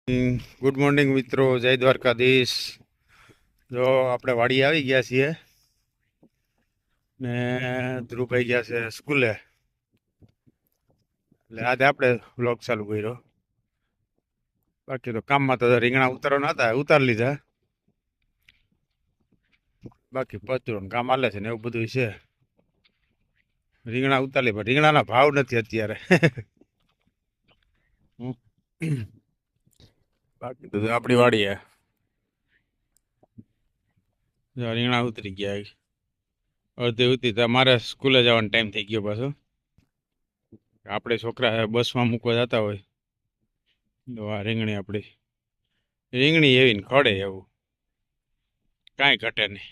Good morning મિત્રો, જય દ્વારકાધીશ. જો આપણે વાડી આવી ગયા છીએ ને ધ્રુવભાઈ ગયા છે સ્કૂલે, એટલે આજે આપણે વ્લોગ ચાલુ કર્યો. બાકી તો કામમાં તો રીંગણા ઉતારવાના હતા, ઉતારી લીધા. બાકી પતરું કામ હાલે છે ને એવું બધું છે. રીંગણા ઉતારી પણ રીંગણાના ભાવ નથી અત્યારે. બાકી તો આપણી વાડી રીંગણા ઉતરી ગયા. અડધી ઉતરી તમારે સ્કૂલે જવાનો ટાઈમ થઈ ગયો પાછો. આપણે છોકરા બસમાં મૂકવા જતા હોય તો આ રીંગણી આપણી રીંગણી એવી ને ખડે એવું કાંઈ ઘટે નહીં.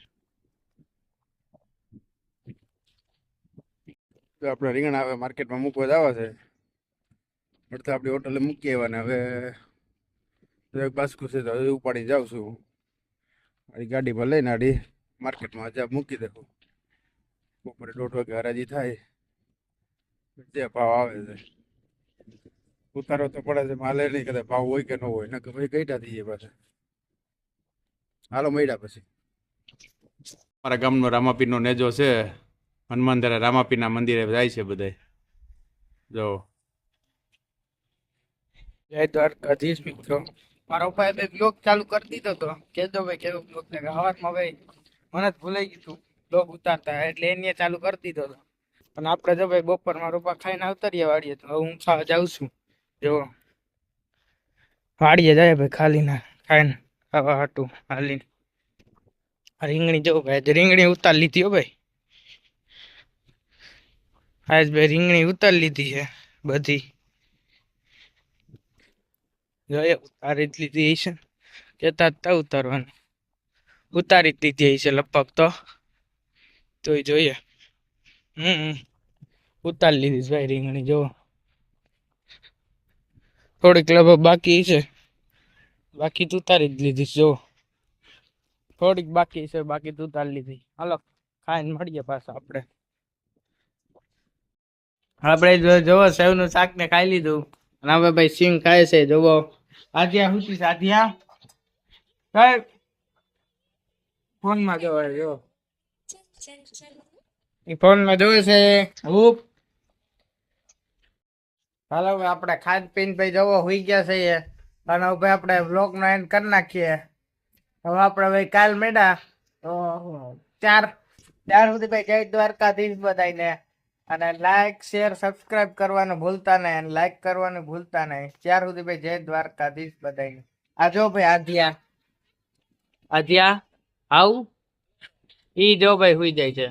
તો આપણે રીંગણા હવે માર્કેટમાં મૂકવા જ આવે છે. અડધા આપણી હોટલે મૂકી આવ્યા ને હવે બાસ્કુ છે તો હવે ઉપાડી જાઉં છું. મારી ગાડી પર લઈને આડી માર્કેટમાં આજે મૂકી દેવું. બપોરે 1:30 વાગે હરાજી થાય, જે ભાવ આવે છે ઉતારો તો પડે છે. માલે નહીં કદાચ ભાવ હોય કે ન હોય, ને કે ભાઈ ગઈટા થઈ જાય પાછા. હાલો મળ્યા પછી. મારા ગામનો રામાપીરનો નેજો છે. હનુમાનધારા રામાપીરના મંદિરે જાય છે બધા. જો જય દ્વારકાધીશ મિત્રો. મારો ભાઈ બે બ્લોગ ચાલુ કરી દીધો તો કેજો ભાઈ કેવો બ્લોગ ને હવારમાં ભાઈ મને જ ભૂલાઈ ગયું બ્લોગ ઉતારતા, એટલે એને ચાલુ કરી દીધો હતો. પણ આપણે જો ભાઈ બપોરમાં રોપા ખાઈને આવતારીએ વાડીએ, તો હું ખાવા જાઉં છું. જો વાડીએ જાય ભાઈ ખાલી ના ખાઈને ખાવા હાટું હાલીને. રીંગણી જો ભાઈ રીંગણી ઉતાર લીધી હો ભાઈ. આજ ભાઈ રીંગણી ઉતાર લીધી છે બધી. જોઈએ ઉતારી જ લીધી છે, કેતા હતા ઉતારવાનું, ઉતારી જ દીધી છે લગભગ તો જોઈએ. ઉતારી લીધી ભાઈ રીંગણી. જો થોડીક લગભગ બાકી છે, બાકી તો ઉતારી જ લીધી. જો થોડીક બાકી છે, બાકી તો ઉતારી લીધી. હાલો ખાઈને મળીએ પાછા આપણે જોવો સેવ નું શાક ને ખાઈ લીધું, અને હવે ભાઈ સિંગ ખાય છે. જોવો આધ્યા હુતી છે. આધ્યા ફોન માં જોવે, જો ફોન માં જોવે છે. હાલો ભાઈ આપણે ખાદ પીને ભાઈ જવો હોઈ ગયા છે, અને ભાઈ આપણે બ્લોગ નો એન્ડ કરી નાખીએ. હવે આપણે ભાઈ કાલ મેળા તો 4 સુધી ભાઈ જય દ્વારકાધીશ બધાને. અને લાઈક શેર સબસ્ક્રાઇબ કરવાનું ભૂલતા નહીં, અને લાઈક કરવાનું ભૂલતા નહીં. 4 સુધી ભાઈ જય દ્વારકાધીશ બધાને. આ જો ભાઈ આધ્યા આવું ઈ જો ભાઈ હુઈ જાય છે.